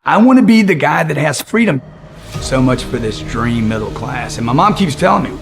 I want to be the guy that has freedom. So much for this dream middle class. And my mom keeps telling me,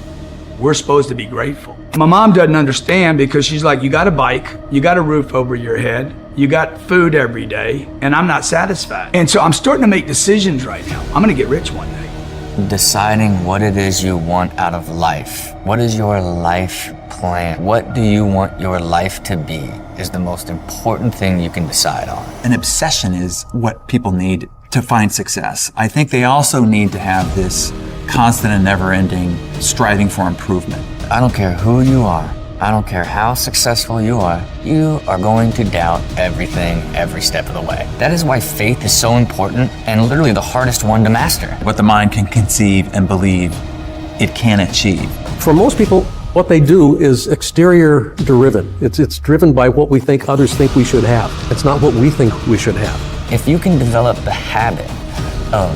we're supposed to be grateful. My mom doesn't understand because she's like, you got a bike, you got a roof over your head, you got food every day, and I'm not satisfied. And so I'm starting to make decisions right now. I'm gonna get rich one day. Deciding what it is you want out of life. What is your life plan? What do you want your life to be is the most important thing you can decide on. An obsession is what people need to find success. I think they also need to have this constant and never-ending striving for improvement. I don't care who you are. I don't care how successful you are going to doubt everything every step of the way. That is why faith is so important and literally the hardest one to master. What the mind can conceive and believe it can achieve. For most people, what they do is exterior driven. It's driven by what we think others think we should have. It's not what we think we should have. If you can develop the habit of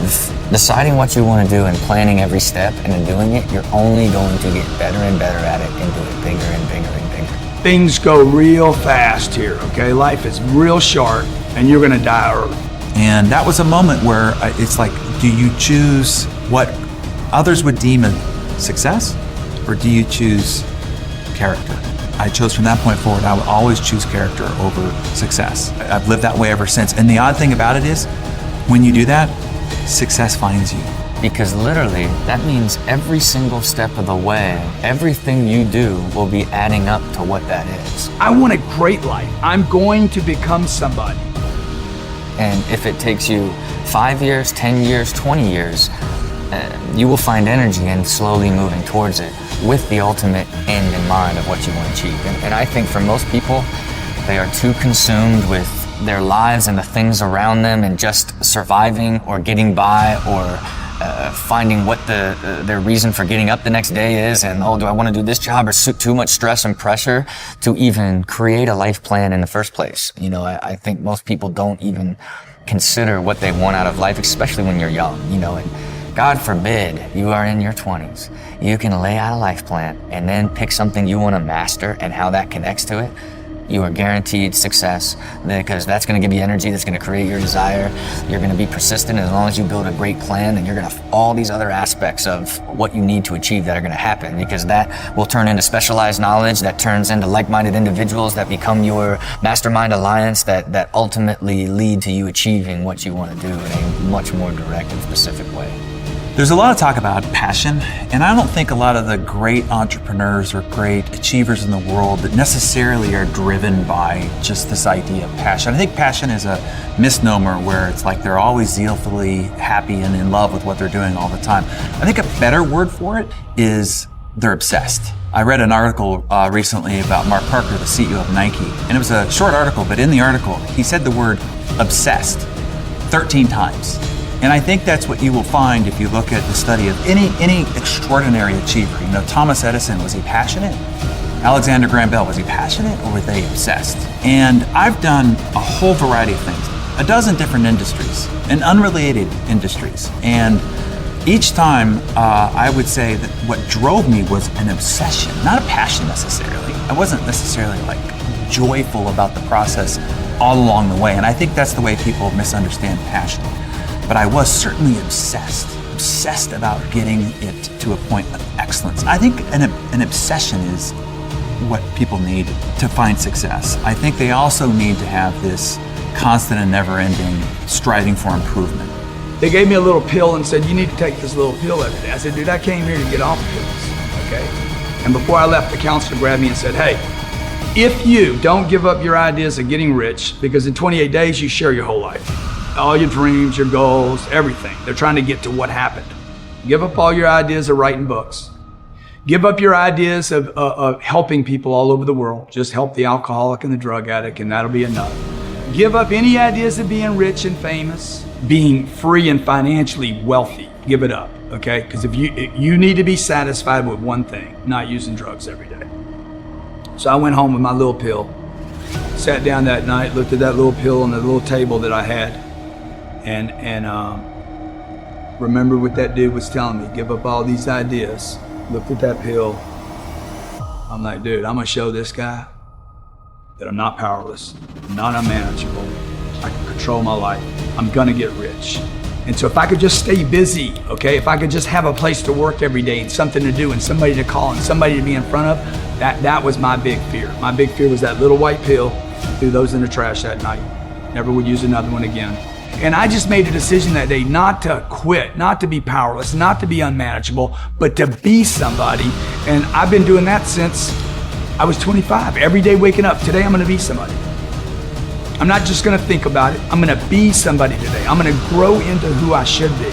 deciding what you want to do and planning every step and in doing it, you're only going to get better and better at it and do it bigger and bigger and bigger. Things go real fast here, okay? Life is real short and you're gonna die early. And that was a moment where it's like, do you choose what others would deem a success or do you choose character? I chose from that point forward, I would always choose character over success. I've lived that way ever since. And the odd thing about it is, when you do that, success finds you. Because literally, that means every single step of the way, everything you do will be adding up to what that is. I want a great life. I'm going to become somebody. And if it takes you 5 years, 10 years, 20 years, you will find energy in slowly moving towards it with the ultimate end in mind of what you want to achieve. And I think for most people, they are too consumed with their lives and the things around them and just surviving or getting by or finding what their reason for getting up the next day is and, oh, do I want to do this job, or too much stress and pressure to even create a life plan in the first place. You know, I think most people don't even consider what they want out of life, especially when you're young, you know, and God forbid you are in your 20s. You can lay out a life plan and then pick something you want to master and how that connects to it. You are guaranteed success because that's going to give you energy, that's going to create your desire. You're going to be persistent as long as you build a great plan, and you're going to all these other aspects of what you need to achieve that are going to happen, because that will turn into specialized knowledge, that turns into like-minded individuals that become your mastermind alliance that ultimately lead to you achieving what you want to do in a much more direct and specific way. There's a lot of talk about passion, and I don't think a lot of the great entrepreneurs or great achievers in the world that necessarily are driven by just this idea of passion. I think passion is a misnomer where it's like they're always zealfully happy and in love with what they're doing all the time. I think a better word for it is they're obsessed. I read an article recently about Mark Parker, the CEO of Nike, and it was a short article, but in the article, he said the word obsessed 13 times. And I think that's what you will find if you look at the study of any extraordinary achiever. You know, Thomas Edison, was he passionate? Alexander Graham Bell, was he passionate or were they obsessed? And I've done a whole variety of things, a dozen different industries and unrelated industries. And each time I would say that what drove me was an obsession, not a passion necessarily. I wasn't necessarily like joyful about the process all along the way. And I think that's the way people misunderstand passion. But I was certainly obsessed about getting it to a point of excellence. I think an obsession is what people need to find success. I think they also need to have this constant and never-ending striving for improvement. They gave me a little pill and said, you need to take this little pill every day. I said, dude, I came here to get off pills, okay? And before I left, the counselor grabbed me and said, hey, if you don't give up your ideas of getting rich, because in 28 days, you share your whole life. All your dreams, your goals, everything. They're trying to get to what happened. Give up all your ideas of writing books. Give up your ideas of helping people all over the world. Just help the alcoholic and the drug addict, and that'll be enough. Give up any ideas of being rich and famous, being free and financially wealthy. Give it up, okay? Because if you need to be satisfied with one thing, not using drugs every day. So I went home with my little pill, sat down that night, looked at that little pill on the little table that I had, and remember what that dude was telling me, give up all these ideas. Looked at that pill. I'm like, dude, I'm gonna show this guy that I'm not powerless, I'm not unmanageable. I can control my life. I'm gonna get rich. And so if I could just stay busy, okay, if I could just have a place to work every day and something to do and somebody to call and somebody to be in front of, that was my big fear. My big fear was that little white pill, threw those in the trash that night. Never would use another one again. And I just made a decision that day not to quit, not to be powerless, not to be unmanageable, but to be somebody. And I've been doing that since I was 25. Every day waking up, today I'm gonna be somebody. I'm not just gonna think about it, I'm gonna be somebody today. I'm gonna grow into who I should be.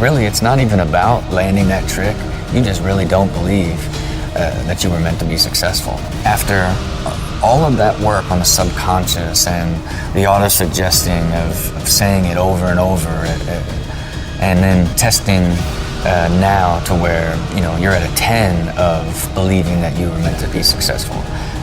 Really, it's not even about landing that trick. You just really don't believe that you were meant to be successful. After all of that work on the subconscious and the auto-suggesting of saying it over and over, and then testing now to where you're at a 10 of believing that you were meant to be successful.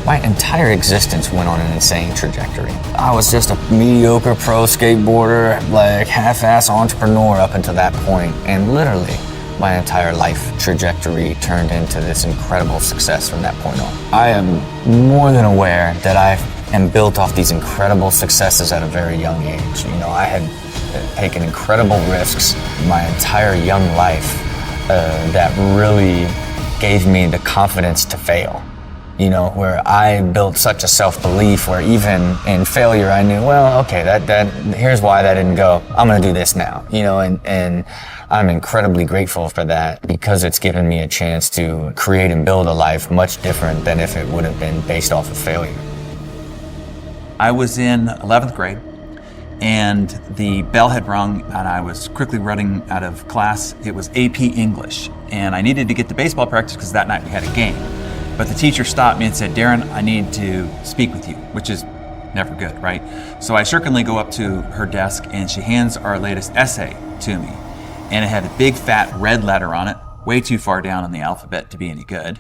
My entire existence went on an insane trajectory. I was just a mediocre pro skateboarder, like half-ass entrepreneur up until that point, and literally my entire life trajectory turned into this incredible success from that point on. I am more than aware that I am built off these incredible successes at a very young age. I had taken incredible risks my entire young life that really gave me the confidence to fail. Where I built such a self-belief where even in failure I knew, well, okay, that here's why that didn't go. I'm gonna do this now, and I'm incredibly grateful for that because it's given me a chance to create and build a life much different than if it would have been based off of failure. I was in 11th grade and the bell had rung and I was quickly running out of class. It was AP English and I needed to get to baseball practice because that night we had a game. But the teacher stopped me and said, Darren, I need to speak with you, which is never good, right? So I certainly go up to her desk and she hands our latest essay to me. And it had a big fat red letter on it, way too far down in the alphabet to be any good.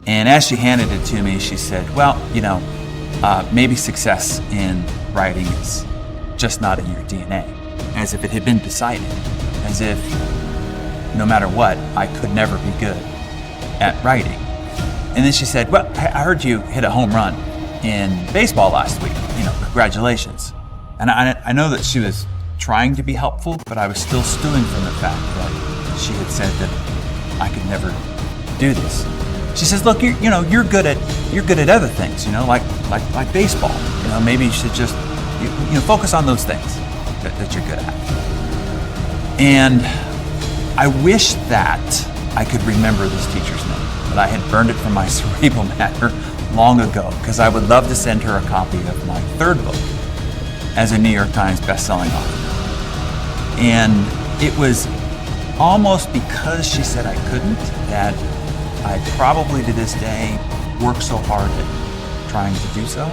And as she handed it to me, she said, well, maybe success in writing is just not in your DNA. As if it had been decided, as if no matter what, I could never be good at writing. And then she said, well, I heard you hit a home run in baseball last week. Congratulations. And I know that she was trying to be helpful, but I was still stewing from the fact that she had said that I could never do this. She says, look, you're good at other things, like baseball. Maybe you should just focus on those things that you're good at. And I wish that I could remember this teacher's name. I had burned it from my cerebral matter long ago because I would love to send her a copy of my third book as a New York Times bestselling author. And it was almost because she said I couldn't that I probably to this day work so hard at trying to do so.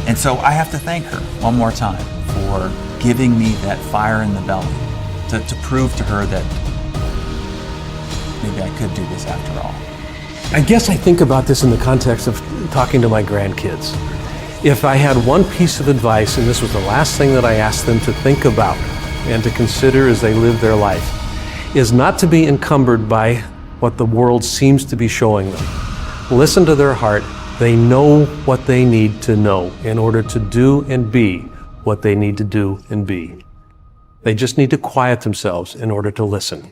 And so I have to thank her one more time for giving me that fire in the belly to prove to her that maybe I could do this after all. I guess I think about this in the context of talking to my grandkids. If I had one piece of advice, and this was the last thing that I asked them to think about and to consider as they live their life, is not to be encumbered by what the world seems to be showing them. Listen to their heart. They know what they need to know in order to do and be what they need to do and be. They just need to quiet themselves in order to listen.